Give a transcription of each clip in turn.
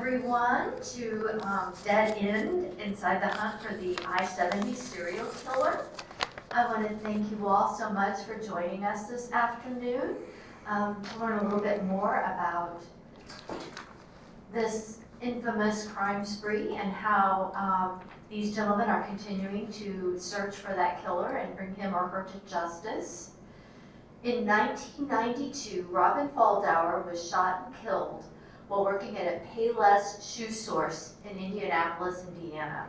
everyone to Dead End Inside the Hunt for the I70 Serial Killer. I want to thank you all so much for joining us this afternoon to learn a little bit more about this infamous crime spree and how these gentlemen are continuing to search for that killer and bring him or her to justice. In 1992, Robin Faldauer was shot and killed while working at a Payless shoe source in Indianapolis, Indiana.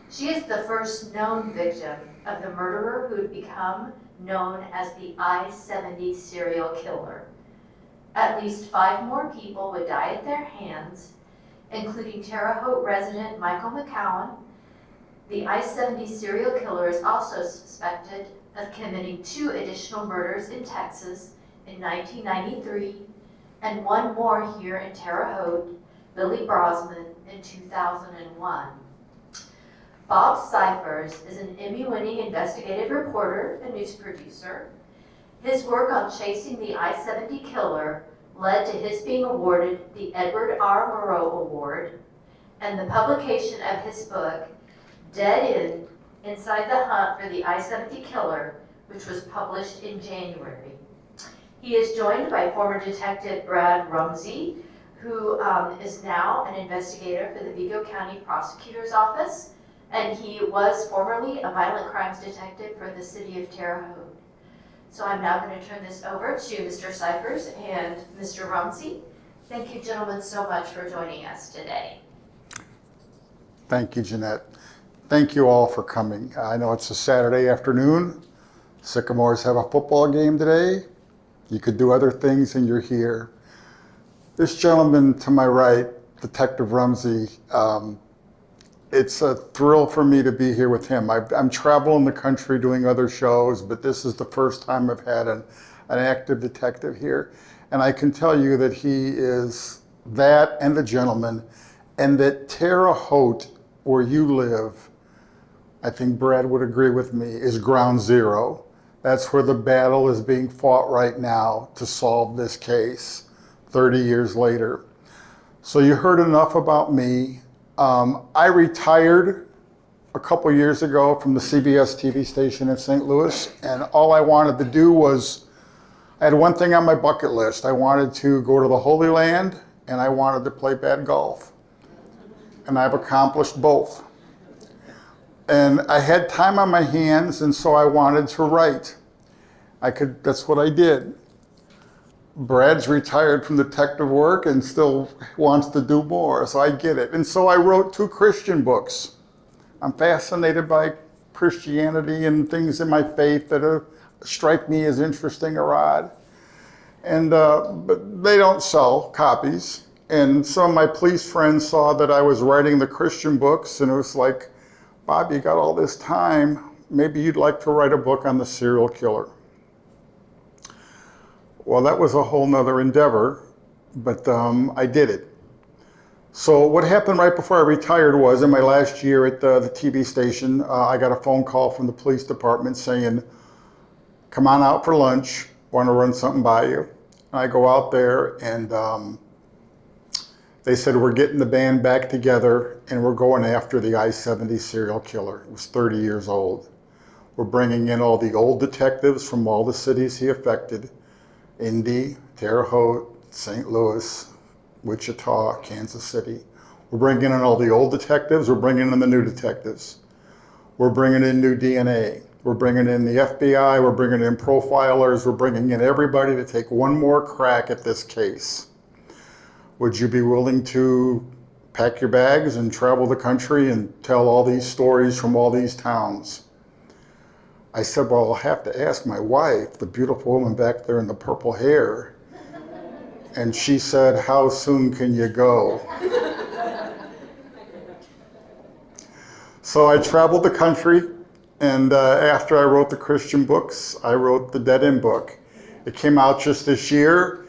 She is the first known victim of the murderer who would become known as the I70 serial killer. At least 5 more people would die at their hands, including Terre Haute resident Michael McCowan. The I70 serial killer is also suspected of committing 2 additional murders in Texas in 1993 and 1 more here in Terre Haute, Billy Brosman, in 2001. Bob Cyphers is an Emmy-winning investigative reporter and news producer. His work on chasing the I-70 killer led to his being awarded the Edward R. Murrow Award and the publication of his book, Dead End Inside the Hunt for the I-70 Killer, which was published in January. He is joined by former detective Brad Rumsey, who is now an investigator for the Vigo County Prosecutor's Office, and he was formerly a violent crimes detective for the city of Terre Haute. So I'm now going to turn this over to Mr. Cyphers and Mr. Rumsey. Thank you, gentlemen, so much for joining us today. Thank you, Jeanette. Thank you all for coming. I know it's a Saturday afternoon. Sycamores have a football game today. You could do other things and you're here. This gentleman to my right, Detective Rumsey, it's a thrill for me to be here with him. I'm traveling the country doing other shows, but this is the first time I've had an active detective here. And I can tell you that he is that and a gentleman, and that Terre Haute, where you live, I think Brad would agree with me, is ground zero. That's where the battle is being fought right now to solve this case 30 years later. So you heard enough about me. I retired a couple years ago from the CBS TV station in St. Louis, and all I wanted to do was, I had one thing on my bucket list. I wanted to go to the Holy Land, and I wanted to play bad golf. And I've accomplished both. And I had time on my hands, and so I wanted to write. That's what I did. Brad's retired from detective work and still wants to do more, so I get it. And so I wrote 2 Christian books. I'm fascinated by Christianity and things in my faith that strike me as interesting or odd. And but they don't sell copies. And some of my police friends saw that I was writing the Christian books, and it was like, Bob, you got all this time. Maybe you'd like to write a book on the serial killer. Well, that was a whole nother endeavor, but I did it. So what happened right before I retired was, in my last year at the TV station, I got a phone call from the police department saying, come on out for lunch, want to run something by you. And I go out there, and they said, we're getting the band back together and we're going after the I-70 serial killer. He was 30 years old. We're bringing in all the old detectives from all the cities he affected: Indy, Terre Haute, St. Louis, Wichita, Kansas City. We're bringing in all the old detectives. We're bringing in the new detectives. We're bringing in new DNA. We're bringing in the FBI. We're bringing in profilers. We're bringing in everybody to take one more crack at this case. Would you be willing to pack your bags and travel the country and tell all these stories from all these towns? I said, well, I'll have to ask my wife, the beautiful woman back there in the purple hair. And she said, how soon can you go? So I traveled the country, and after I wrote the Christian books, I wrote the Dead End book. It came out just this year.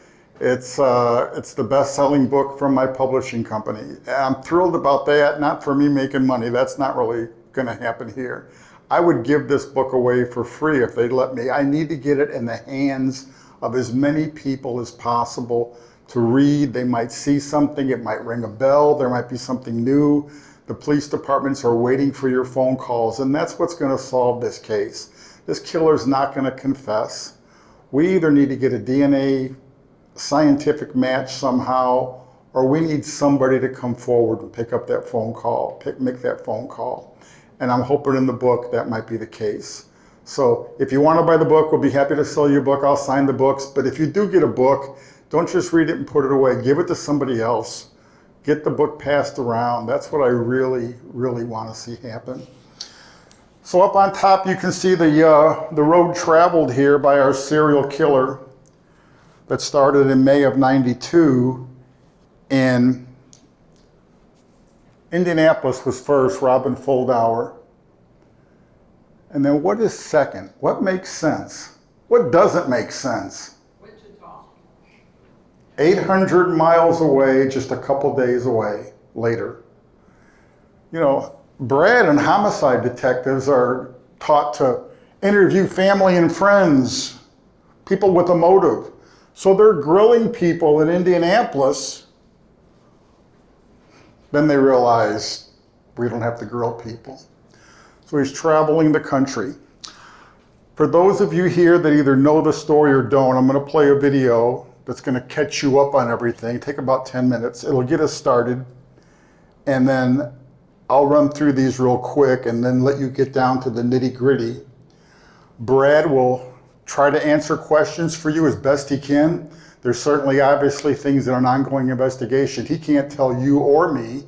It's the best-selling book from my publishing company. I'm thrilled about that, not for me making money. That's not really going to happen here. I would give this book away for free if they'd let me. I need to get it in the hands of as many people as possible to read. They might see something, it might ring a bell, there might be something new. The police departments are waiting for your phone calls, and that's what's going to solve this case. This killer's not going to confess. We either need to get a DNA scientific match somehow, or we need somebody to come forward and pick up that phone call, make that phone call. And I'm hoping in the book that might be the case. So if you want to buy the book, we'll be happy to sell you a book. I'll sign the books. But if you do get a book, don't just read it and put it away. Give it to somebody else. Get the book passed around. That's what I really, really want to see happen. So up on top, you can see the road traveled here by our serial killer that started in May of '92. And Indianapolis was first, Robin Foldauer. And then what is second? What makes sense? What doesn't make sense? Wichita. 800 miles away, just a couple days away later. You know, Brad and homicide detectives are taught to interview family and friends, people with a motive. So they're grilling people in Indianapolis. Then they realize we don't have to grill people. So he's traveling the country. For those of you here that either know the story or don't, I'm going to play a video that's going to catch you up on everything. Take about 10 minutes. It'll get us started. And then I'll run through these real quick and then let you get down to the nitty-gritty. Brad will try to answer questions for you as best he can. There's certainly obviously things that are an ongoing investigation. He can't tell you or me,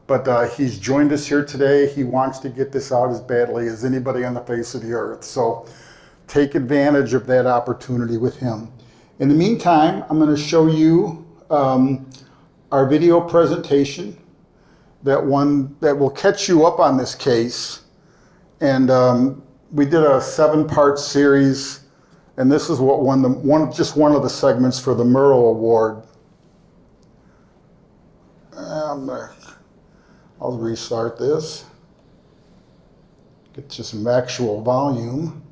but he's joined us here today. He wants to get this out as badly as anybody on the face of the earth. So take advantage of that opportunity with him. In the meantime, I'm going to show you our video presentation, that will catch you up on this case. And we did a 7-part series, and this is what won just one of the segments for the Murrow Award. I'll restart this. Get to some actual volume.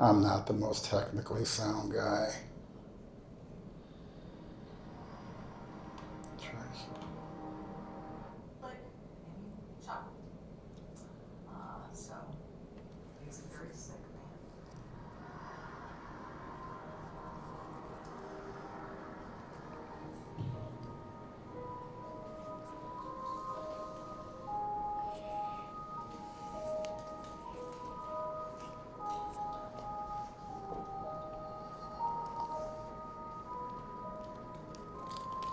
I'm not the most technically sound guy. So, he's a very sick man.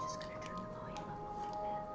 Just gonna turn the volume up a little bit.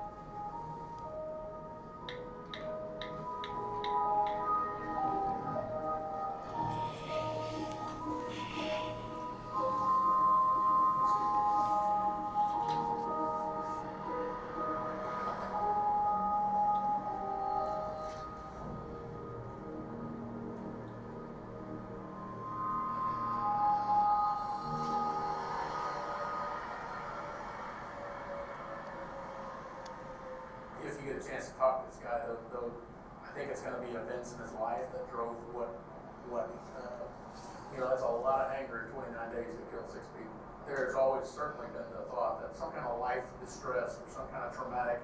If you get a chance to talk to this guy, though, I think it's going to be events in his life that drove that's a lot of anger in 29 days to kill 6 people. There's always certainly been the thought that some kind of life distress or some kind of traumatic,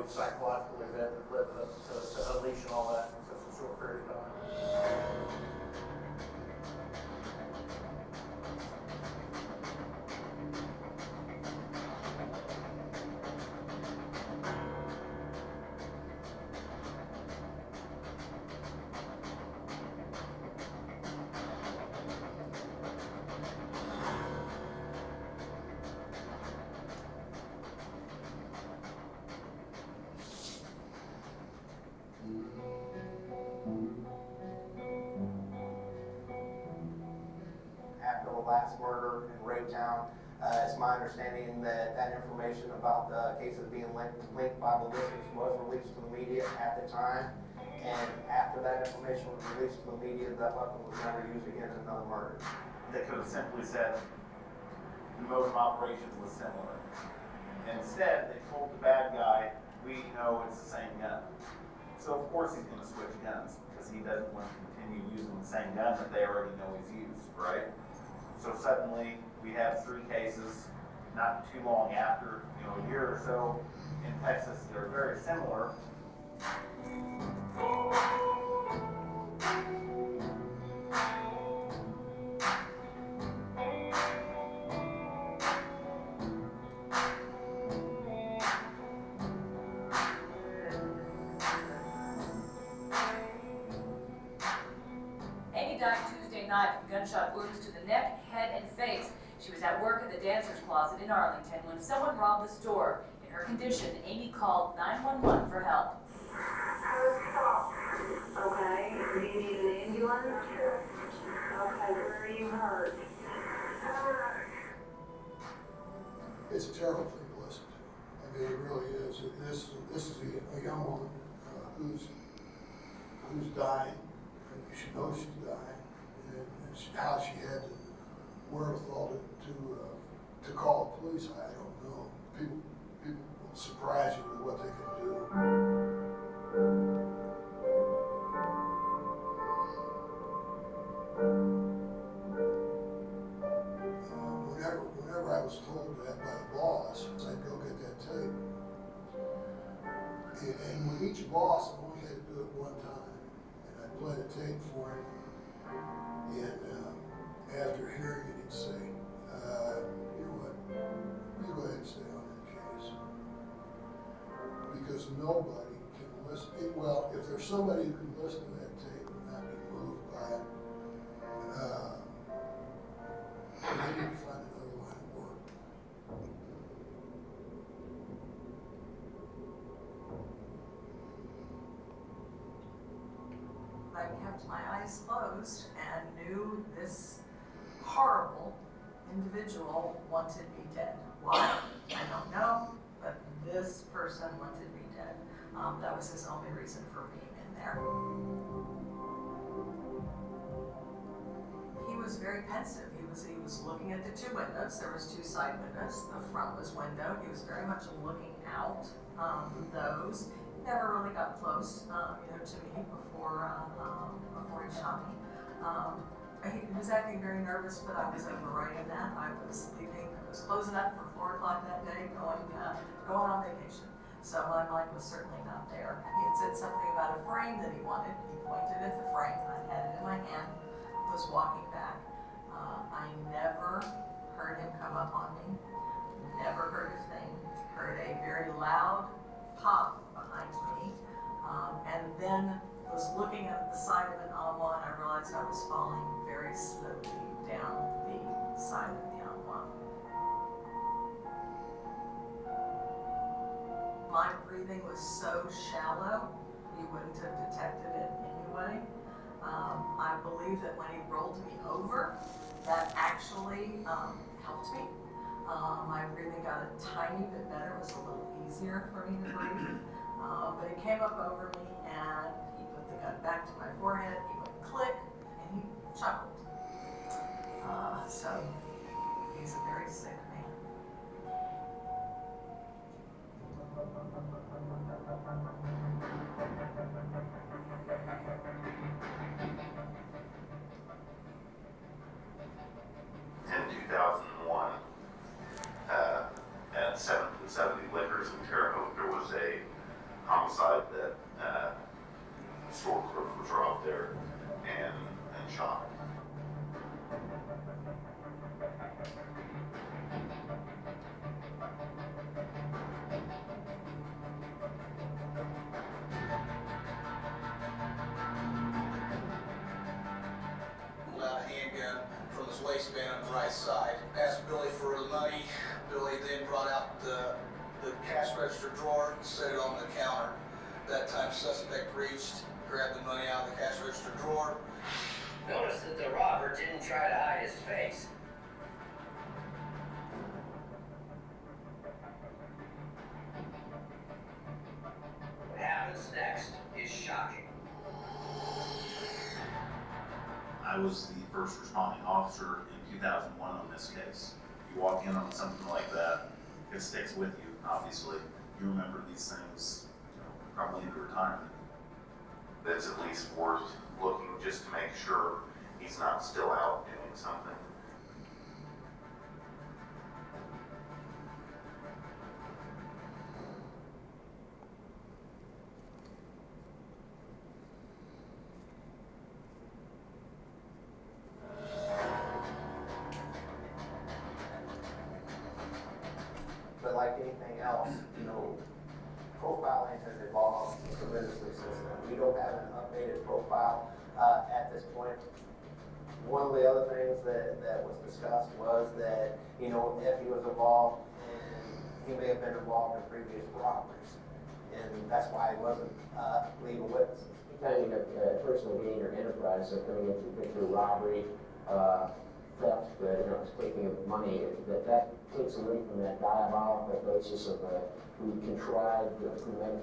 psychological event that led to unleashing all that in such a short period of time. After the last murder in Raytown, it's my understanding that information about the cases being linked by ballistics was released to the media at the time, and after that information was released to the media, that weapon was never used again in another murder. They could have simply said the mode of operations was similar. Instead, they told the bad guy we know it's the same gun. So of course he's gonna switch guns, because he doesn't want to continue using the same gun that they already know he's used, right? So suddenly, we have 3 cases, not too long after, a year or so, in Texas, they're very similar. Amy died Tuesday night from gunshot wounds to the neck, head, and face. She was at work in the dancer's closet in Arlington when someone robbed the store. In her condition, Amy called 911 for help. Okay, do you need an ambulance? Okay, where are you hurt? It's a terrible thing to listen to. I mean, it really is. This is a young woman who's dying. And she knows she's dying, and how she had the wherewithal to call the police, I don't know. People will surprise you with what they can do. Whenever I was told that by the boss, I'd go get that tape. And with each boss, I only had to do it one time. And I'd play the tape for him. And after hearing it, he'd say, you know what, you go ahead and stay on that case. Because nobody can listen. Well, if there's somebody who can listen to that tape and not be moved by it, they need to find another line of work. I kept my eyes closed and knew this horrible individual wanted me dead. Why? I don't know, but this person wanted me dead. That was his only reason for being in there. He was very pensive. He was looking at the 2 windows. There was 2 side windows. The front was windowed. He was very much looking out those. Never really got close, to me before he shot me. He was acting very nervous, but I was overriding that. I was leaving. I was closing up for 4 o'clock that day, going on vacation. So my mind was certainly not there. He had said something about a frame that he wanted. He pointed at the frame. I had it in my hand. Was walking back. I never heard him come up on me. Never heard a thing. Heard a very loud pop behind me, and then was looking at the side of an envelope, and I realized I was falling very slowly down the side of the envelope. My breathing was so shallow, you wouldn't have detected it anyway. I believe that when he rolled me over, that actually helped me. My breathing got a tiny bit better. It was a little easier for me to breathe. But he came up over me and he put the gun back to my forehead. He went click and he chuckled. So he's a very sick man. In 2001, at 70 Liquors in Terre Haute, there was a homicide that store clerk was robbed there and shot. Pulled out a handgun from his waistband on the right side. Asked Billy for the money. Billy then brought out the cash register drawer and set it on the counter. That time suspect reached, grabbed the money out of the cash register drawer. Notice that the robber didn't try to hide his face. What happens next is shocking. I was the first responding officer in 2001 on this case. You walk in on something like that, it sticks with you, obviously. you remember these things, probably into retirement. That's at least worth looking just to make sure he's not still out doing something. But like anything else, profiling has evolved tremendously since then. We don't have an updated profile at this point. One of the other things that was discussed was that, if he was involved, he may have been involved in previous robberies. And that's why he wasn't legal witness. Kind of personal gain or enterprise, so coming into the picture, robbery, theft, taking of money, that takes away from that diabolical basis of who contrived, premeditated,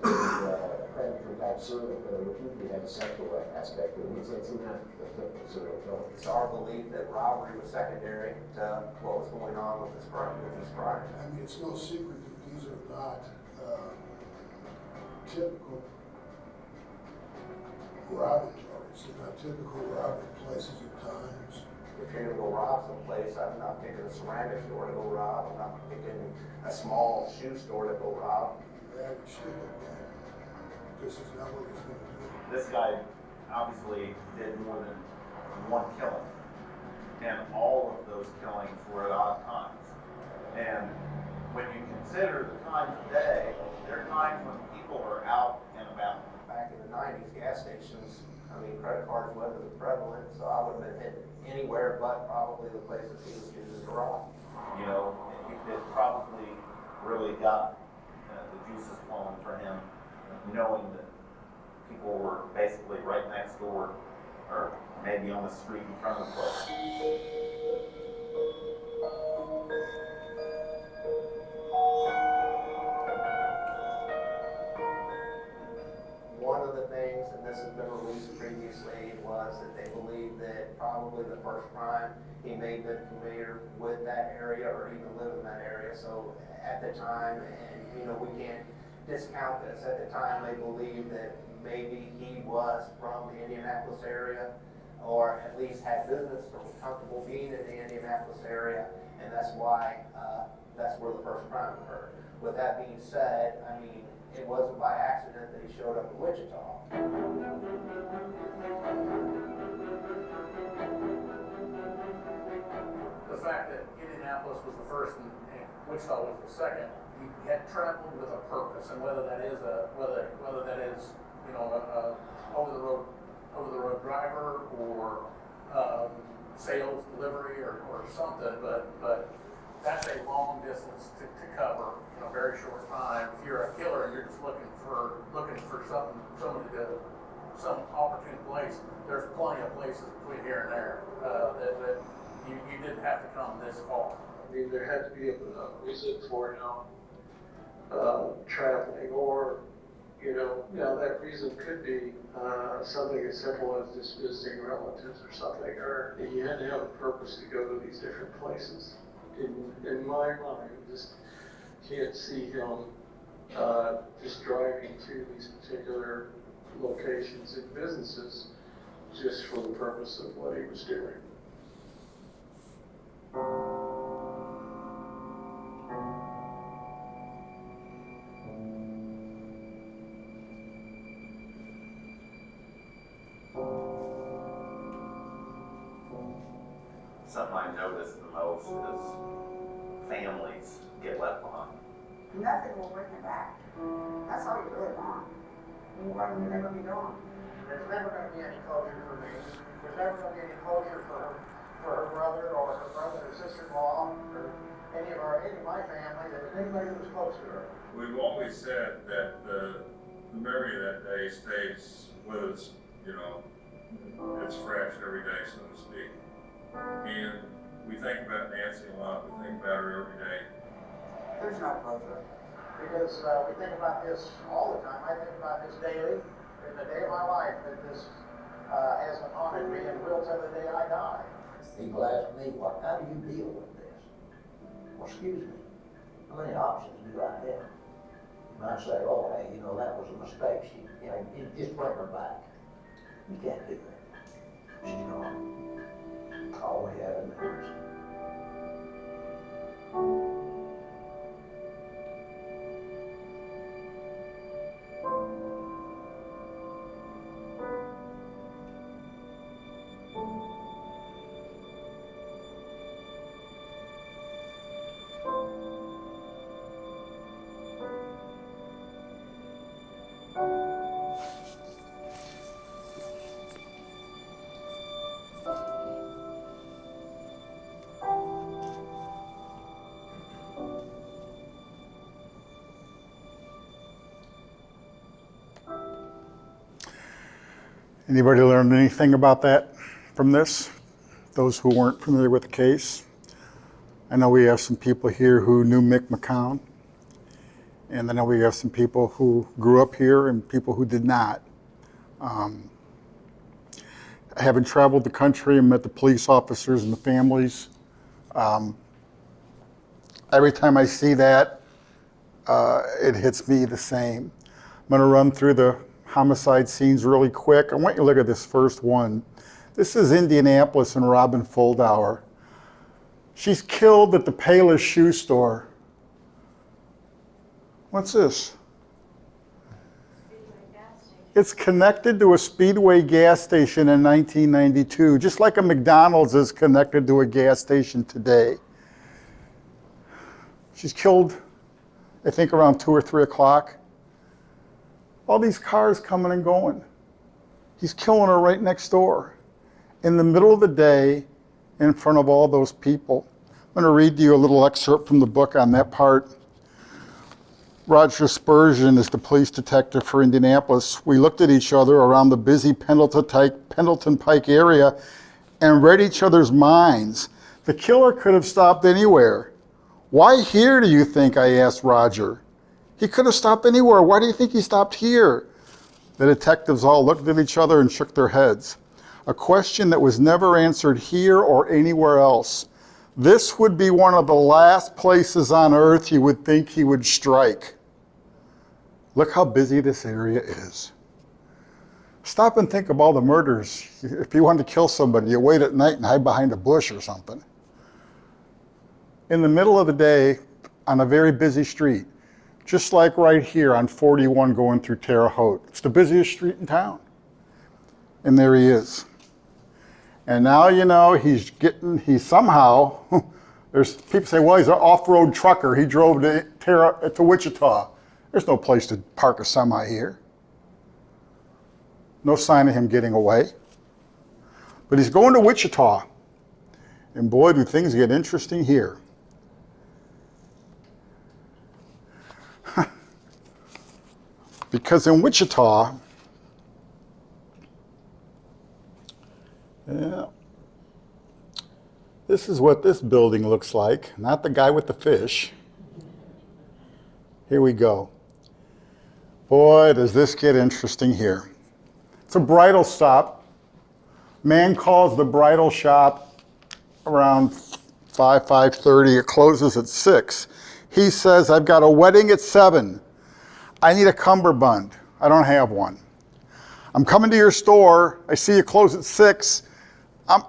predatory type serial killer, which usually has a sexual aspect to it. It's not a serial killer. It's our belief that robbery was secondary to what was going on with this crime. I mean, it's no secret that these are not typical robbery targets. They're not typical robbery places or times. If you're gonna go rob someplace, I'm not picking a ceramic store to go rob. I'm not picking a small shoe store to go rob. Your average shit like that. This is not what he's gonna do. This guy obviously did more than one killing, and all of those killings were at odd times. And when you consider the times of day, there are times when people are out and about. Back in the 90s, gas stations, credit cards wasn't as prevalent, so I would have been hit anywhere but probably the places he was choosing to rob. It probably really got the juices flowing for him, knowing that people were basically right next door, or maybe on the street in front of the place. One of the things, and this has been released previously, was that they believe that probably the first crime, he may have been familiar with that area or even lived in that area. So at the time, and we can't discount this, at the time they believed that maybe he was from the Indianapolis area, or at least had business or was comfortable being in the Indianapolis area, and that's why that's where the first crime occurred. With that being said, it wasn't by accident that he showed up in Wichita. The fact that Indianapolis was the first and Wichita was the second, he had traveled with a purpose, and whether that is a over the road driver or sales delivery or something, but that's a long distance to cover in a very short time. If you're a killer and you're just looking for some opportune place, there's plenty of places between here and there that you didn't have to come this far. There had to be a reason for traveling, or that reason could be something as simple as just visiting relatives or something, or you had to have a purpose to go to these different places. In my mind, just can't see him just driving to these particular locations and businesses just for the purpose of what he was doing. Something I noticed the most is families get left behind. Nothing will bring her back. That's all you really want. What will you never be doing? There's never going to be any closure for me. There's never going to be any closure for her brother or sister-in-law or any of my family, that anybody who was close to her. We've always said that the memory of that day stays with us, it's fresh every day, so to speak. And we think about Nancy a lot, we think about her every day. There's no closure. Because we think about this all the time. I think about this daily, in the day of my life, that this hasn't haunted me and will till the day I die. People ask me, how do you deal with this? Well, excuse me, how many options do I have? And I say, oh, hey, you know, that was a mistake. She, you know, you just bring her back. You can't do that. She's gone. All we have in memories. Anybody learned anything about that from this? Those who weren't familiar with the case? I know we have some people here who knew Mick McCown, and I know we have some people who grew up here and people who did not. Having traveled the country and met the police officers and the families, every time I see that, it hits me the same. I'm gonna run through the homicide scenes really quick. I want you to look at this first one. This is Indianapolis and Robin Fuldauer. She's killed at the Payless shoe store. What's this? It's connected to a Speedway gas station in 1992, just like a McDonald's is connected to a gas station today. She's killed, I think, around 2 or 3 o'clock. All these cars coming and going. He's killing her right next door, in the middle of the day, in front of all those people. I'm going to read to you a little excerpt from the book on that part. Roger Spurgeon is the police detective for Indianapolis. We looked at each other around the busy Pendleton Pike area and read each other's minds. The killer could have stopped anywhere. Why here, do you think? I asked Roger. He could have stopped anywhere. Why do you think he stopped here? The detectives all looked at each other and shook their heads. A question that was never answered here or anywhere else. This would be one of the last places on earth you would think he would strike. Look how busy this area is. Stop and think of all the murders. If you wanted to kill somebody, you wait at night and hide behind a bush or something. In the middle of the day, on a very busy street, just like right here on 41 going through Terre Haute. It's the busiest street in town. And there he is. And now, you know, he's somehow, there's people say, well, he's an off-road trucker. He drove to Wichita. There's no place to park a semi here. No sign of him getting away. But he's going to Wichita. And boy, do things get interesting here. Because in Wichita, yeah, this is what this building looks like, not the guy with the fish. Here we go. Boy, does this get interesting here. It's a bridal stop. Man calls the bridal shop around 5:30. It closes at 6. He says, I've got a wedding at 7. I need a cummerbund. I don't have one. I'm coming to your store. I see you close at 6.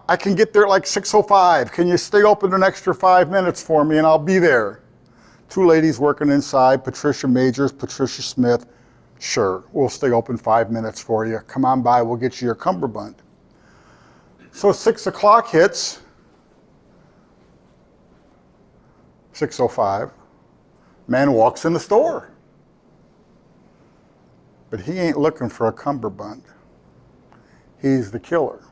I can get there at like 6:05. Can you stay open an extra 5 minutes for me and I'll be there? 2 ladies working inside, Patricia Majors, Patricia Smith. Sure, we'll stay open 5 minutes for you. Come on by, we'll get you your cummerbund. So 6 o'clock hits. 6:05. Man walks in the store. But he ain't looking for a cummerbund. He's the killer.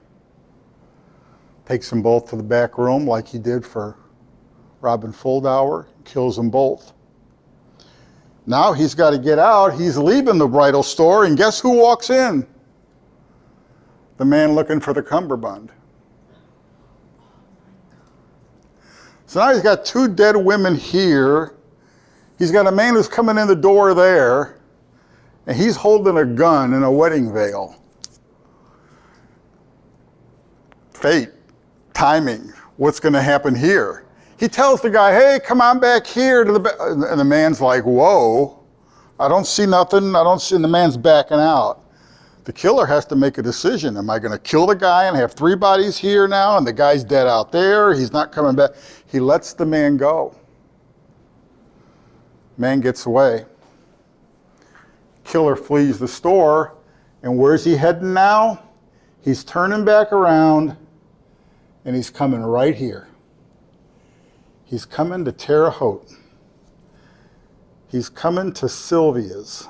Takes them both to the back room like he did for Robin Fuldauer, kills them both. Now he's got to get out. He's leaving the bridal store, and guess who walks in? The man looking for the cummerbund. So now he's got 2 dead women here. He's got a man who's coming in the door there, and he's holding a gun and a wedding veil. Fate, timing, what's going to happen here? He tells the guy, hey, come on back here to the and the man's like, whoa, I don't see nothing. I don't see, and the man's backing out. The killer has to make a decision. Am I going to kill the guy and have 3 bodies here now, and the guy's dead out there? He's not coming back. He lets the man go. Man gets away. Killer flees the store, and where's he heading now? He's turning back around, and he's coming right here. He's coming to Terre Haute. He's coming to Sylvia's.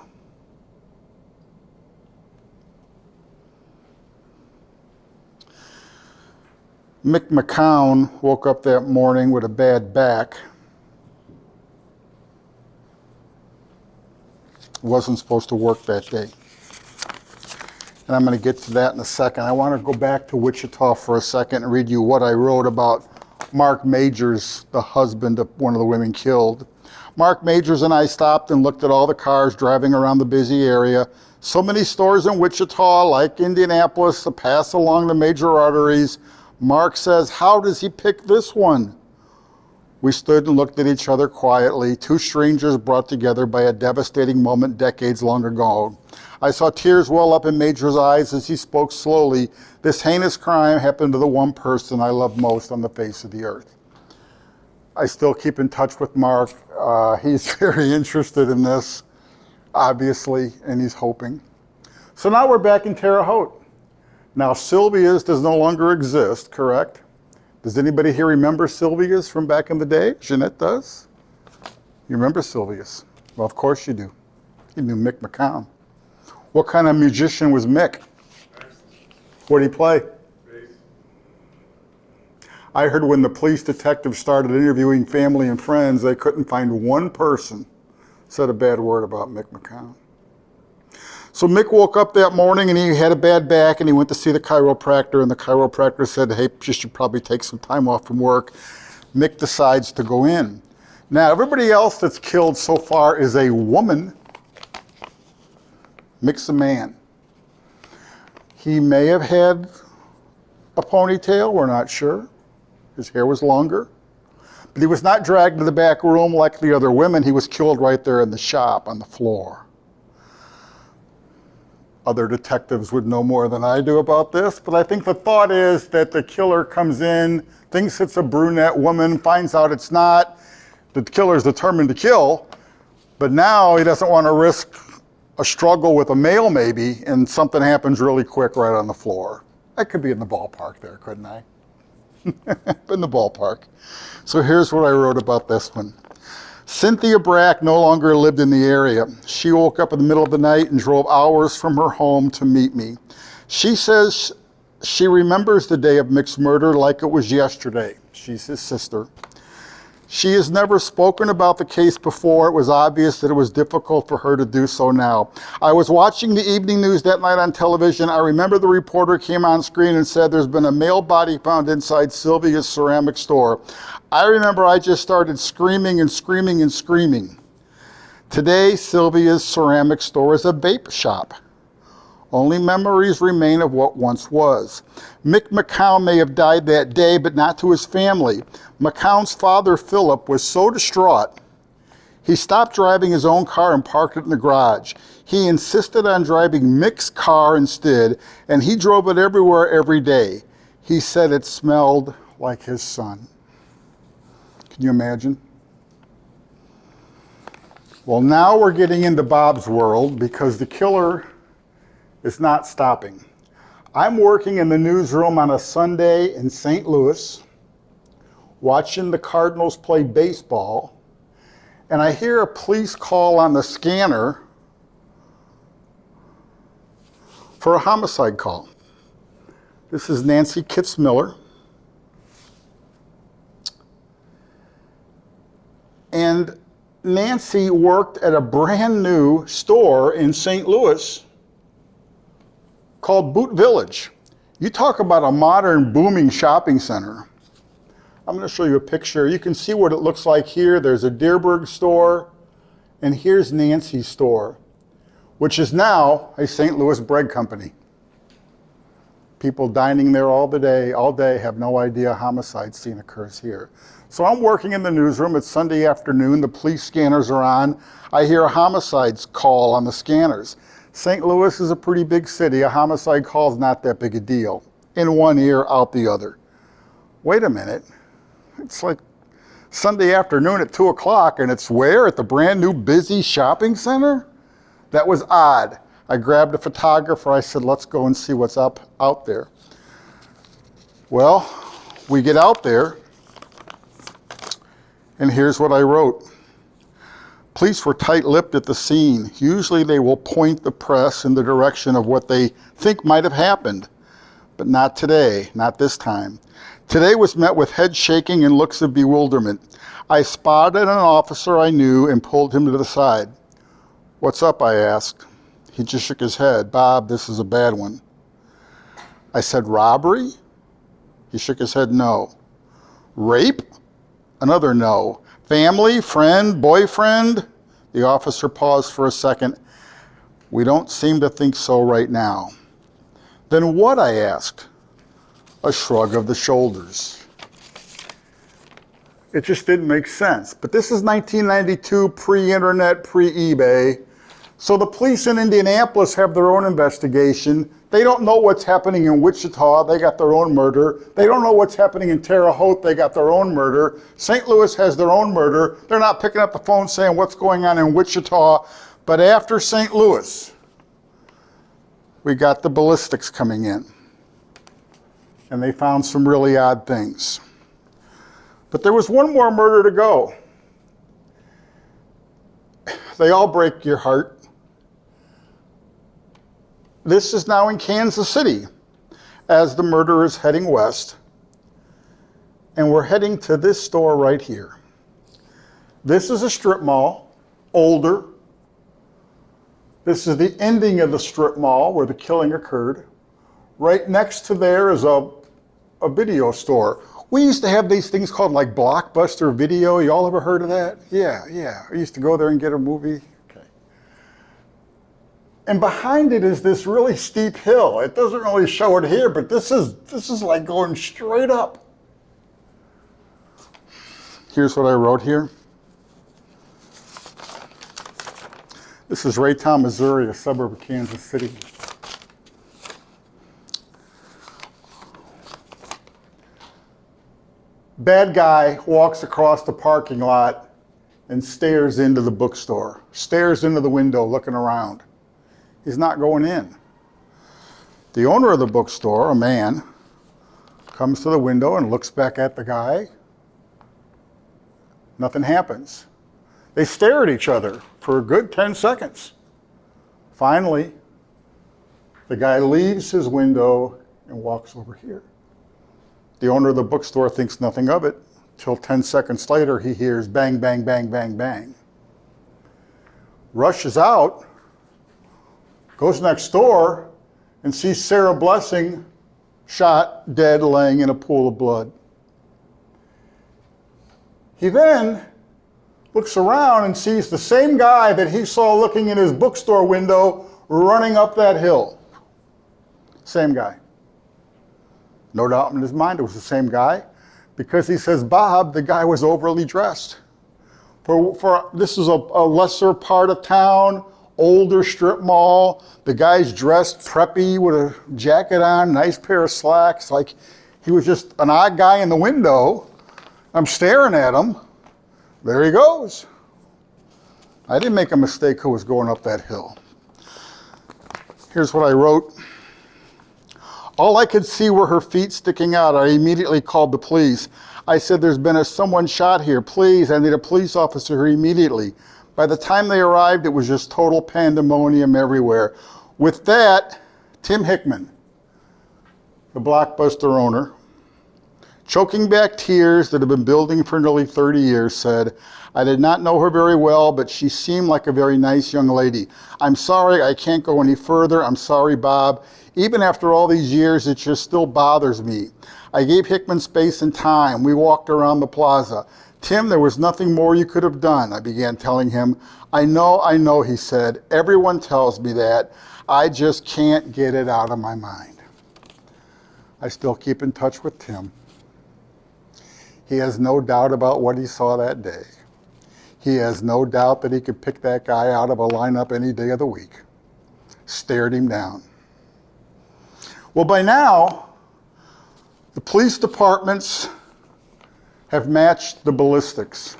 Mick McCown woke up that morning with a bad back. Wasn't supposed to work that day. And I'm going to get to that in a second. I want to go back to Wichita for a second and read you what I wrote about Mark Majors, the husband of one of the women killed. Mark Majors and I stopped and looked at all the cars driving around the busy area. So many stores in Wichita, like Indianapolis, that pass along the major arteries. Mark says, how does he pick this one? We stood and looked at each other quietly, 2 strangers brought together by a devastating moment decades long ago. I saw tears well up in Major's eyes as he spoke slowly. This heinous crime happened to the one person I love most on the face of the earth. I still keep in touch with Mark. He's very interested in this, obviously, and he's hoping. So now we're back in Terre Haute. Now, Sylvia's does no longer exist, correct? Does anybody here remember Sylvia's from back in the day? Jeanette does? You remember Sylvia's? Well, of course you do. You knew Mick McCown. What kind of musician was Mick? What did he play? Bass. I heard when the police detectives started interviewing family and friends, they couldn't find one person said a bad word about Mick McCown. So Mick woke up that morning and he had a bad back and he went to see the chiropractor, and the chiropractor said, hey, you should probably take some time off from work. Mick decides to go in. Now, everybody else that's killed so far is a woman. Mick's a man. He may have had a ponytail, we're not sure. His hair was longer. But he was not dragged to the back room like the other women. He was killed right there in the shop on the floor. Other detectives would know more than I do about this, but I think the thought is that the killer comes in, thinks it's a brunette woman, finds out it's not. The killer's determined to kill, but now he doesn't want to risk a struggle with a male maybe, and something happens really quick right on the floor. I could be in the ballpark there, couldn't I? In the ballpark. So here's what I wrote about this one. Cynthia Brack no longer lived in the area. She woke up in the middle of the night and drove hours from her home to meet me. She says she remembers the day of Mick's murder like it was yesterday. She's his sister. She has never spoken about the case before. It was obvious that it was difficult for her to do so now. I was watching the evening news that night on television. I remember the reporter came on screen and said there's been a male body found inside Sylvia's ceramic store. I remember I just started screaming and screaming and screaming. Today, Sylvia's ceramic store is a vape shop. Only memories remain of what once was. Mick McCown may have died that day, but not to his family. McCown's father, Philip, was so distraught, he stopped driving his own car and parked it in the garage. He insisted on driving Mick's car instead, and he drove it everywhere every day. He said it smelled like his son. Can you imagine? Well, now we're getting into Bob's world because the killer is not stopping. I'm working in the newsroom on a Sunday in St. Louis, watching the Cardinals play baseball, and I hear a police call on the scanner for a homicide call. This is Nancy Kitzmiller. And Nancy worked at a brand new store in St. Louis called Boot Village. You talk about a modern, booming shopping center. I'm going to show you a picture. You can see what it looks like here. There's a Deerberg store, and here's Nancy's store, which is now a St. Louis bread company. People dining there all day have no idea a homicide scene occurs here. So I'm working in the newsroom. It's Sunday afternoon. The police scanners are on. I hear a homicide call on the scanners. St. Louis is a pretty big city. A homicide call is not that big a deal. In one ear, out the other. Wait a minute. It's like Sunday afternoon at 2 o'clock, and it's where? At the brand new busy shopping center? That was odd. I grabbed a photographer. I said, let's go and see what's out there. Well, we get out there, and here's what I wrote. Police were tight-lipped at the scene. Usually they will point the press in the direction of what they think might have happened, but not today, not this time. Today was met with head shaking and looks of bewilderment. I spotted an officer I knew and pulled him to the side. What's up, I asked. He just shook his head. Bob, this is a bad one. I said, robbery? He shook his head, no. Rape? Another no. Family, friend, boyfriend? The officer paused for a second. We don't seem to think so right now. Then what, I asked? A shrug of the shoulders. It just didn't make sense. But this is 1992, pre-internet, pre-eBay. So the police in Indianapolis have their own investigation. They don't know what's happening in Wichita. They got their own murder. They don't know what's happening in Terre Haute. They got their own murder. St. Louis has their own murder. They're not picking up the phone saying what's going on in Wichita. But after St. Louis, we got the ballistics coming in. And they found some really odd things. But there was one more murder to go. They all break your heart. This is now in Kansas City as the murderer is heading west. And we're heading to this store right here. This is a strip mall, older. This is the ending of the strip mall where the killing occurred. Right next to there is a video store. We used to have these things called like Blockbuster Video. You all ever heard of that? Yeah. I used to go there and get a movie. Okay. And behind it is this really steep hill. It doesn't really show it here, but this is like going straight up. Here's what I wrote here. This is Raytown, Missouri, a suburb of Kansas City. Bad guy walks across the parking lot and stares into the bookstore, stares into the window looking around. He's not going in. The owner of the bookstore, a man, comes to the window and looks back at the guy. Nothing happens. They stare at each other for a good 10 seconds. Finally, the guy leaves his window and walks over here. The owner of the bookstore thinks nothing of it, till 10 seconds later he hears bang, bang, bang, bang, bang. Rushes out, goes next door, and sees Sarah Blessing shot, dead, laying in a pool of blood. He then looks around and sees the same guy that he saw looking in his bookstore window running up that hill. Same guy. No doubt in his mind it was the same guy, because he says, Bob, the guy was overly dressed. For this is a lesser part of town, older strip mall. The guy's dressed preppy with a jacket on, nice pair of slacks. Like he was just an odd guy in the window. I'm staring at him. There he goes. I didn't make a mistake who was going up that hill. Here's what I wrote. All I could see were her feet sticking out. I immediately called the police. I said, there's been someone shot here. Please, I need a police officer here immediately. By the time they arrived, it was just total pandemonium everywhere. With that, Tim Hickman, the Blockbuster owner, choking back tears that had been building for nearly 30 years, said, I did not know her very well, but she seemed like a very nice young lady. I'm sorry, I can't go any further. I'm sorry, Bob. Even after all these years, it just still bothers me. I gave Hickman space and time. We walked around the plaza. Tim, there was nothing more you could have done, I began telling him. I know, he said. Everyone tells me that. I just can't get it out of my mind. I still keep in touch with Tim. He has no doubt about what he saw that day. He has no doubt that he could pick that guy out of a lineup any day of the week. Stared him down. Well, by now, the police departments have matched the ballistics,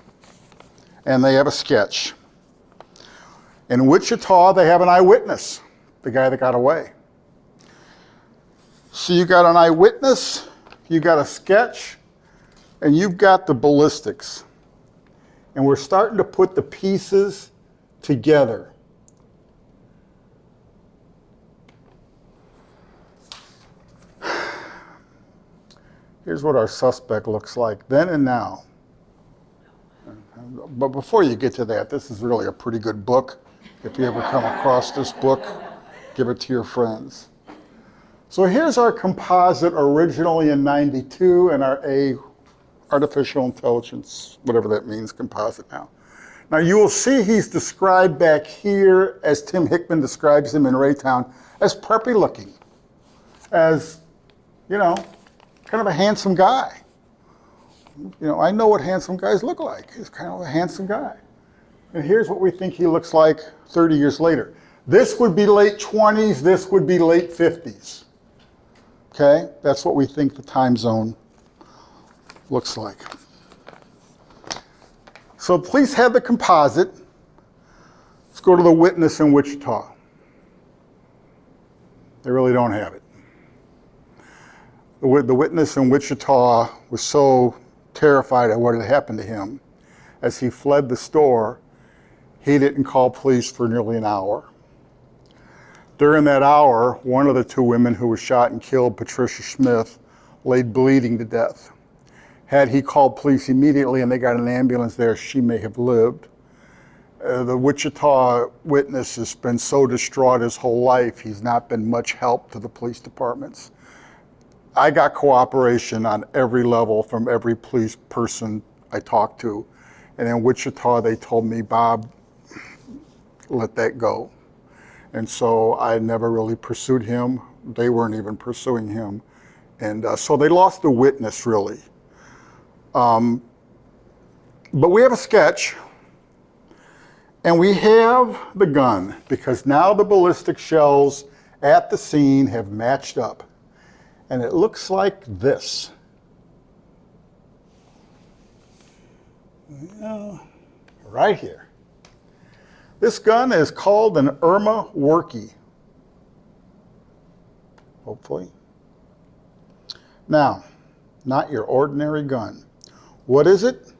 and they have a sketch. In Wichita, they have an eyewitness, the guy that got away. So you got an eyewitness, you got a sketch, and you've got the ballistics. And we're starting to put the pieces together. Here's what our suspect looks like then and now. But before you get to that, this is really a pretty good book. If you ever come across this book, give it to your friends. So here's our composite originally in '92 and our artificial intelligence, whatever that means, composite now. Now you will see he's described back here, as Tim Hickman describes him in Raytown, as preppy looking, as, you know, kind of a handsome guy. You know, I know what handsome guys look like. He's kind of a handsome guy. And here's what we think he looks like 30 years later. This would be late 20s, this would be late 50s. Okay, that's what we think the time zone looks like. So police have the composite. Let's go to the witness in Wichita. They really don't have it. The witness in Wichita was so terrified at what had happened to him. As he fled the store, he didn't call police for nearly an hour. During that hour, one of the two women who was shot and killed, Patricia Smith, laid bleeding to death. Had he called police immediately and they got an ambulance there, she may have lived. The Wichita witness has been so distraught his whole life, he's not been much help to the police departments. I got cooperation on every level from every police person I talked to. And in Wichita, they told me, Bob, let that go. And so I never really pursued him. They weren't even pursuing him. And so they lost the witness, really. But we have a sketch, and we have the gun, because now the ballistic shells at the scene have matched up. And it looks like this. Well, right here. This gun is called an Irma Workie. Hopefully. Now, not your ordinary gun. What is it?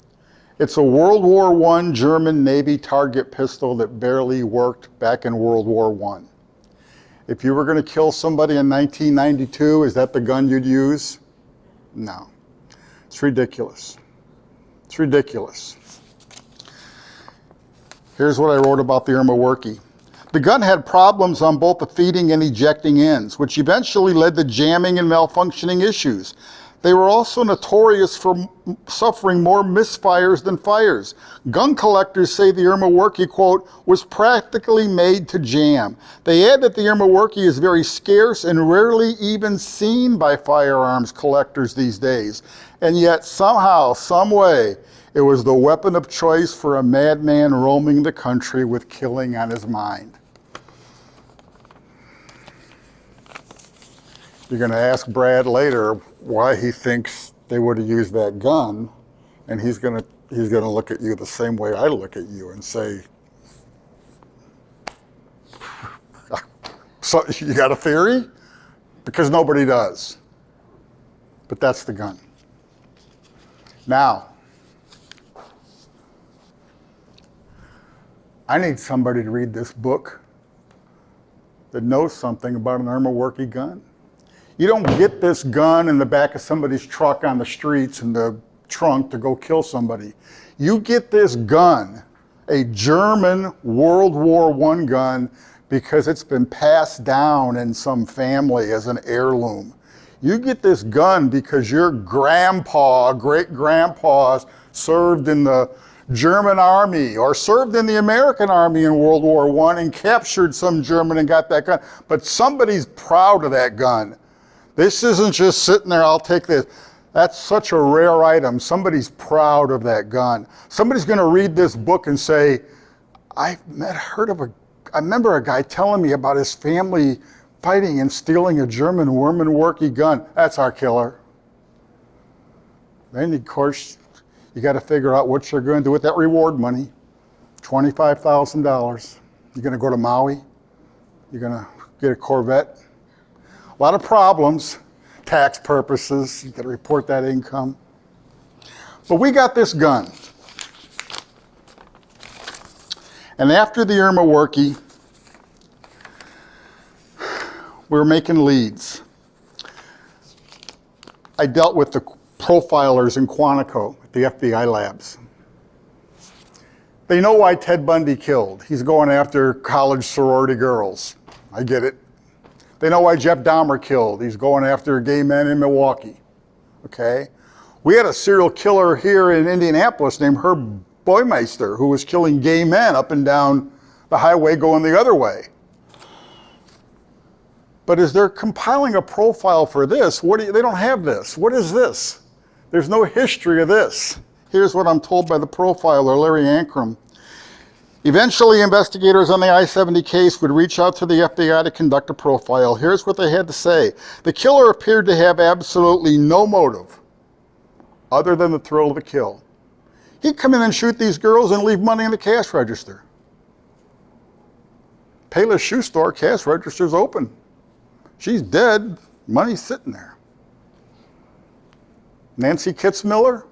It's a World War I German Navy target pistol that barely worked back in World War I. If you were going to kill somebody in 1992, is that the gun you'd use? No. It's ridiculous. It's ridiculous. Here's what I wrote about the Irma Workie. The gun had problems on both the feeding and ejecting ends, which eventually led to jamming and malfunctioning issues. They were also notorious for suffering more misfires than fires. Gun collectors say the Irma Workie, quote, was practically made to jam. They add that the Irma Workie is very scarce and rarely even seen by firearms collectors these days. And yet somehow, some way, it was the weapon of choice for a madman roaming the country with killing on his mind. You're going to ask Brad later why he thinks they would have used that gun, and he's going to look at you the same way I look at you and say, so you got a theory? Because nobody does. But that's the gun. Now, I need somebody to read this book that knows something about an Irma Workie gun. You don't get this gun in the back of somebody's truck on the streets in the trunk to go kill somebody. You get this gun, a German World War I gun, because it's been passed down in some family as an heirloom. You get this gun because your grandpa, great-grandpas served in the German army or served in the American army in World War I and captured some German and got that gun. But somebody's proud of that gun. This isn't just sitting there, I'll take this. That's such a rare item. Somebody's proud of that gun. Somebody's going to read this book and say, I remember a guy telling me about his family fighting and stealing a German Worky gun. That's our killer. Then, of course, you got to figure out what you're going to do with that reward money. $25,000. You're going to go to Maui. You're going to get a Corvette. A lot of problems, tax purposes. You got to report that income. But we got this gun. And after the Irma Worky, we were making leads. I dealt with the profilers in Quantico at the FBI labs. They know why Ted Bundy killed. He's going after college sorority girls. I get it. They know why Jeff Dahmer killed. He's going after gay men in Milwaukee. Okay? We had a serial killer here in Indianapolis named Herb Boymeister who was killing gay men up and down the highway going the other way. But as they're compiling a profile for this, they don't have this. What is this? There's no history of this. Here's what I'm told by the profiler, Larry Ankrum. Eventually, investigators on the I70 case would reach out to the FBI to conduct a profile. Here's what they had to say. The killer appeared to have absolutely no motive other than the thrill of the kill. He'd come in and shoot these girls and leave money in the cash register. Payless shoe store, cash register's open. She's dead, money's sitting there. Nancy Kitzmiller,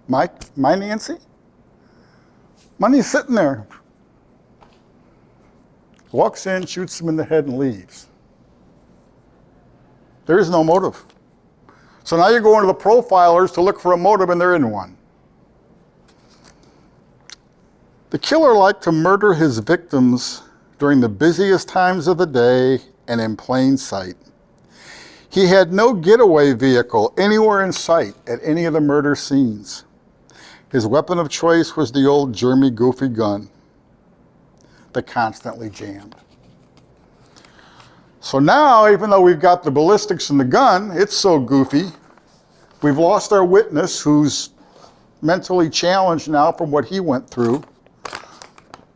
my Nancy, money's sitting there. Walks in, shoots him in the head and leaves. There is no motive. So now you're going to the profilers to look for a motive and there isn't one. The killer liked to murder his victims during the busiest times of the day and in plain sight. He had no getaway vehicle anywhere in sight at any of the murder scenes. His weapon of choice was the old Jeremy Goofy gun that constantly jammed. So now, even though we've got the ballistics and the gun, it's so goofy, we've lost our witness who's mentally challenged now from what he went through.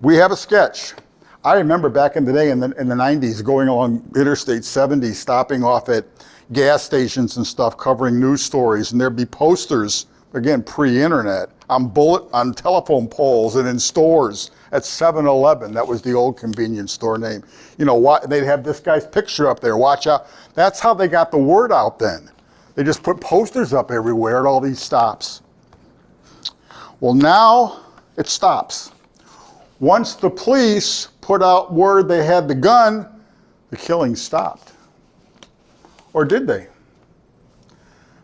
We have a sketch. I remember back in the day in the 90s going along Interstate 70, stopping off at gas stations and stuff, covering news stories, and there'd be posters, again, pre-internet, on telephone poles and in stores at 7-Eleven. That was the old convenience store name. You know, they'd have this guy's picture up there, watch out. That's how they got the word out then. They just put posters up everywhere at all these stops. Well, now it stops. Once the police put out word they had the gun, the killing stopped. Or did they?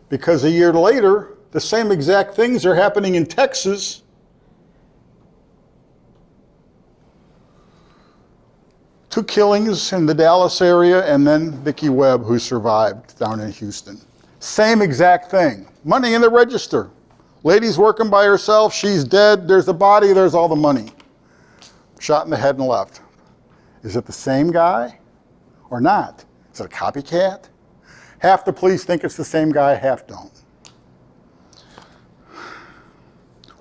Because a year later, the same exact things are happening in Texas. Two killings in the Dallas area, and then Vicki Webb, who survived down in Houston. Same exact thing. Money in the register. Lady's working by herself, she's dead, there's a body, there's all the money. Shot in the head and left. Is it the same guy or not? Is it a copycat? Half the police think it's the same guy, half don't.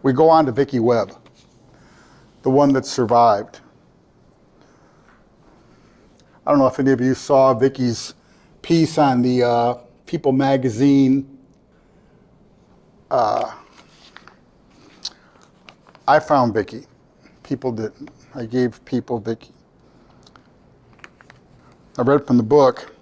We go on to Vicki Webb, the one that survived. I don't know if any of you saw Vicki's piece on the People magazine. I found Vicki. People didn't. I gave people Vicki. I read from the book.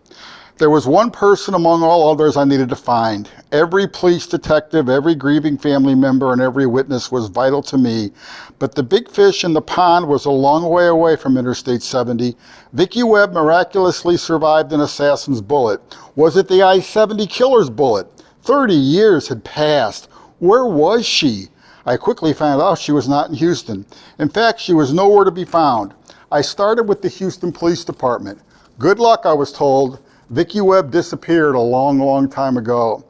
There was one person among all others I needed to find. Every police detective, every grieving family member, and every witness was vital to me. But the big fish in the pond was a long way away from Interstate 70. Vicki Webb miraculously survived an assassin's bullet. Was it the I70 Killer's bullet? 30 years had passed. Where was she? I quickly found out she was not in Houston. In fact, she was nowhere to be found. I started with the Houston Police Department. Good luck, I was told. Vicki Webb disappeared a long, long time ago.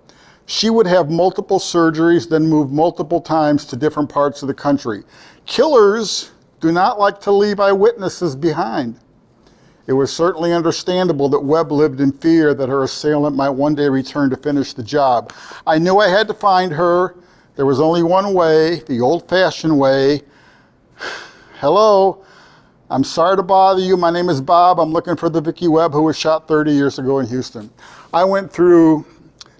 She would have multiple surgeries, then move multiple times to different parts of the country. Killers do not like to leave eyewitnesses behind. It was certainly understandable that Webb lived in fear that her assailant might one day return to finish the job. I knew I had to find her. There was only one way, the old-fashioned way. Hello, I'm sorry to bother you. My name is Bob. I'm looking for the Vicki Webb who was shot 30 years ago in Houston. I went through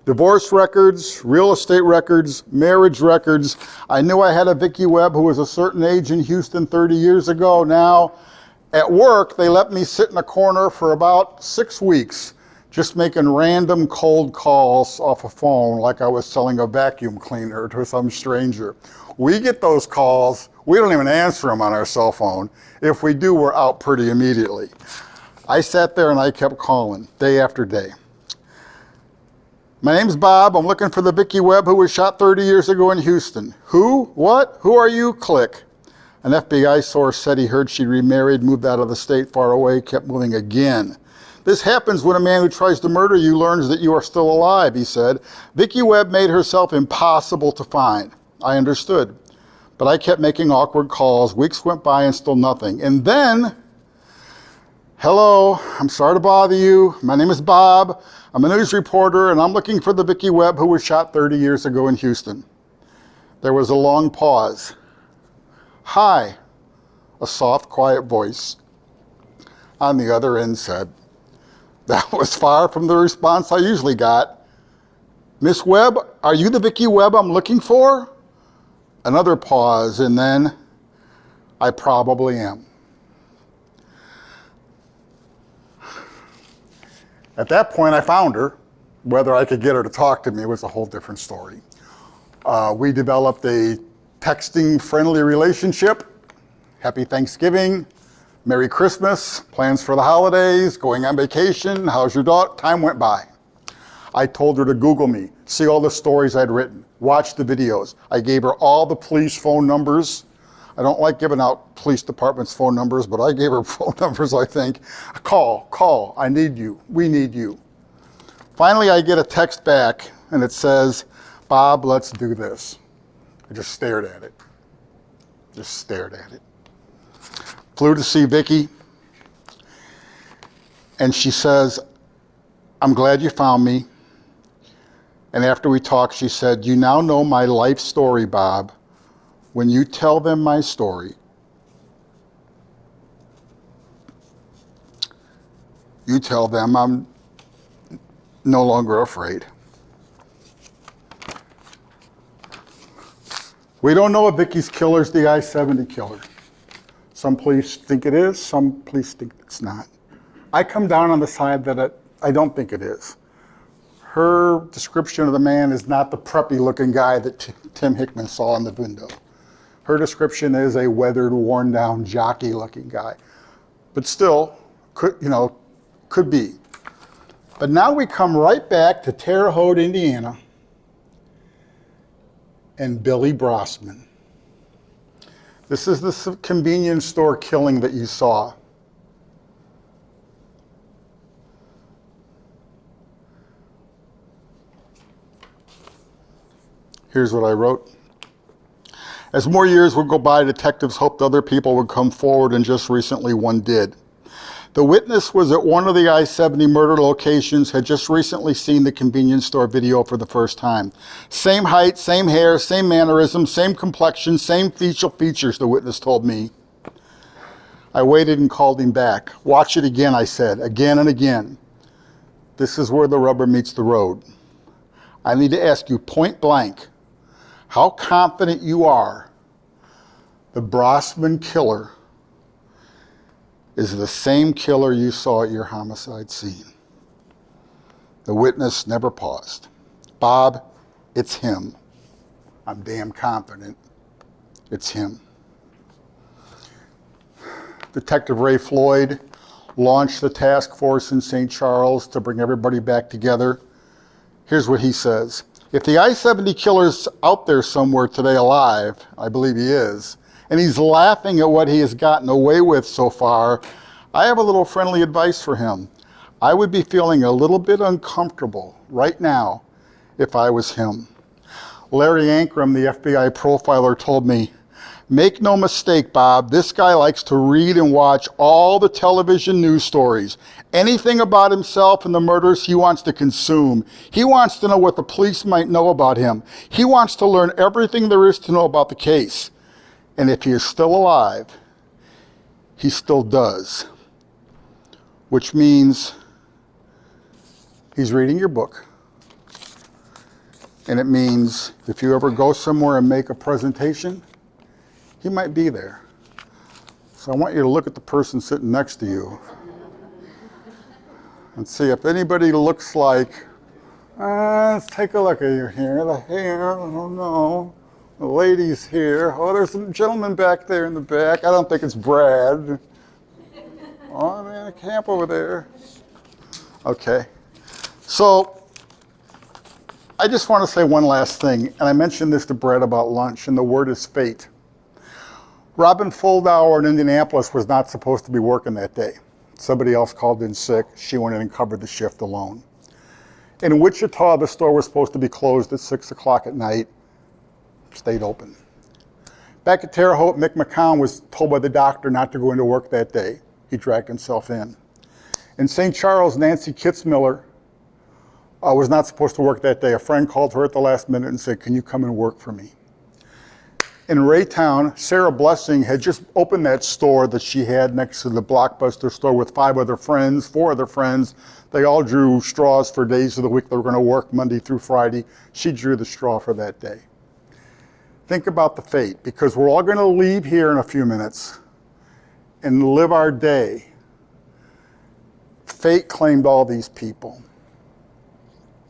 divorce records, real estate records, marriage records. I knew I had a Vicki Webb who was a certain age in Houston 30 years ago. Now, at work, they let me sit in a corner for about 6 weeks, just making random cold calls off a phone like I was selling a vacuum cleaner to some stranger. We get those calls, we don't even answer them on our cell phone. If we do, we're out pretty immediately. I sat there and I kept calling day after day. My name's Bob. I'm looking for the Vicki Webb who was shot 30 years ago in Houston. Who? What? Who are you? Click. An FBI source said he heard she remarried, moved out of the state far away, kept moving again. This happens when a man who tries to murder you learns that you are still alive, he said. Vicki Webb made herself impossible to find. I understood. But I kept making awkward calls. Weeks went by and still nothing. And then, hello, I'm sorry to bother you. My name is Bob. I'm a news reporter, and I'm looking for the Vicki Webb who was shot 30 years ago in Houston. There was a long pause. Hi, a soft, quiet voice on the other end said. That was far from the response I usually got. Miss Webb, are you the Vicki Webb I'm looking for? Another pause, and then, I probably am. At that point, I found her. Whether I could get her to talk to me was a whole different story. We developed a texting friendly relationship. Happy Thanksgiving, Merry Christmas, plans for the holidays, going on vacation, how's your dog? Time went by. I told her to Google me, see all the stories I'd written, watch the videos. I gave her all the police phone numbers. I don't like giving out police departments' phone numbers, but I gave her phone numbers, I think. Call, I need you, we need you. Finally, I get a text back and it says, Bob, let's do this. I just stared at it. Flew to see Vicki, and she says, I'm glad you found me. And after we talked, she said, you now know my life story, Bob. When you tell them my story, you tell them I'm no longer afraid. We don't know if Vicki's killer is the I-70 killer. Some police think it is, some police think it's not. I come down on the side that I don't think it is. Her description of the man is not the preppy looking guy that Tim Hickman saw in the window. Her description is a weathered, worn down, jockey looking guy. But still, could be. But now we come right back to Terre Haute, Indiana, and Billy Brossman. This is the convenience store killing that you saw. Here's what I wrote. As more years would go by, detectives hoped other people would come forward, and just recently one did. The witness was at one of the I-70 murder locations, had just recently seen the convenience store video for the first time. Same height, same hair, same mannerisms, same complexion, same facial features, the witness told me. I waited and called him back. Watch it again, I said, again and again. This is where the rubber meets the road. I need to ask you point blank, how confident you are the Brossman killer is the same killer you saw at your homicide scene. The witness never paused. Bob, it's him. I'm damn confident it's him. Detective Ray Floyd launched the task force in St. Charles to bring everybody back together. Here's what he says. If the I-70 killer's out there somewhere today alive, I believe he is, and he's laughing at what he has gotten away with so far, I have a little friendly advice for him. I would be feeling a little bit uncomfortable right now if I was him. Larry Ankrum, the FBI profiler, told me, Make no mistake, Bob, this guy likes to read and watch all the television news stories. Anything about himself and the murders he wants to consume. He wants to know what the police might know about him. He wants to learn everything there is to know about the case. And if he is still alive, he still does. Which means he's reading your book. And it means if you ever go somewhere and make a presentation, he might be there. So I want you to look at the person sitting next to you and see if anybody looks like, let's take a look at you here. The hair, I don't know. The lady's here. Oh, there's some gentleman back there in the back. I don't think it's Brad. Oh, man, a camp over there. Okay. So I just want to say one last thing, and I mentioned this to Brad about lunch, and the word is fate. Robin Foldauer in Indianapolis was not supposed to be working that day. Somebody else called in sick. She went in and covered the shift alone. In Wichita, the store was supposed to be closed at 6 o'clock at night. Stayed open. Back at Terre Haute, Mick McCown was told by the doctor not to go into work that day. He dragged himself in. In St. Charles, Nancy Kitzmiller was not supposed to work that day. A friend called her at the last minute and said, "Can you come and work for me?" In Raytown, Sarah Blessing had just opened that store that she had next to the Blockbuster store with 4 other friends. They all drew straws for days of the week they were going to work Monday through Friday. She drew the straw for that day. Think about the fate, because we're all going to leave here in a few minutes and live our day. Fate claimed all these people.